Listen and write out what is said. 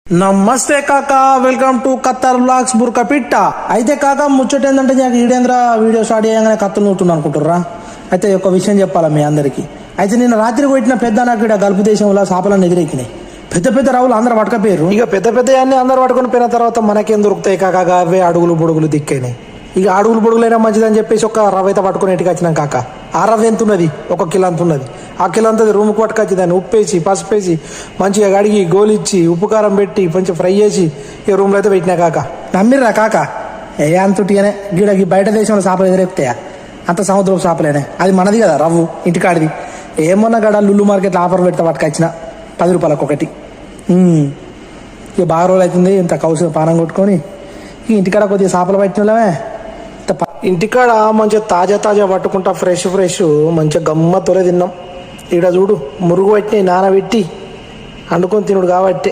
నమస్తే కాక, welcome to Khattar vlogs బుర్కా పిట్ట. అయితే కాక ముచ్చట ఏంటంటే నాకు ఈడేంద్ర వీడియో స్టార్ట్ చేయగానే కత్తులు నూరుతున్నా అనుకుంటుర్రా. అయితే ఒక విషయం చెప్పాలా మీ అందరికి. అయితే నిన్న రాత్రి కొట్టిన పెద్ద నాకు ఇక్కడ గల్ఫ్ దేశంలో చేపలను ఎదురెక్కినాయి. పెద్ద పెద్ద రావులు అందరు పట్టకపోయారు. ఇక పెద్ద పెద్ద అన్ని అందరు పట్టుకుని పోయిన తర్వాత మనకేం దొరుకుతాయి కాక, అవే అడుగులు బొడుగులు దిక్కైనాయి. ఇక అడుగులు బొడుగులైనా మంచిదని చెప్పేసి ఒక రవ్వ అయితే పట్టుకుని ఇంటికి వచ్చినాం కాక. ఆ రవ్వ ఎంత ఉన్నది, 1 కిలో అంత ఉన్నది. ఆ కిలో అంతది రూమ్కి పట్టుకొచ్చి దాన్ని ఉప్పేసి పసుపేసి మంచిగా కడిగి గోలిచ్చి ఉప్పు కారం పెట్టి కొంచెం ఫ్రై చేసి ఇక రూమ్లో అయితే పెట్టినా కాక. నమ్మిర్రా కాక? అంతుటిగానే గిడకి బయట దేశంలో చేపలు ఎదురెక్కుతాయా? అంత సముద్రం చేపలేనే, అది మనది కదా రవ్వు, ఇంటికాడిది. ఏమన్నా గడ లుల్లు మార్కెట్లో ఆఫర్ పెడితే పట్టుకొచ్చిన 10 రూపాయలకు ఒకటి. ఇక బాగా రోజులు అవుతుంది ఇంత కౌసు పానం కొట్టుకొని ఇక ఇంటికాడ కొద్దిగా చేపలు పట్టినలమే. ఇంటికాడ మంచిగా తాజా పట్టుకుంటా ఫ్రెష్ మంచిగా గమ్మ తొలే తిన్నాం. ఇక్కడ చూడు మురుగు పట్టినాయి నానబెట్టి వండుకొని తినుడు కాబట్టి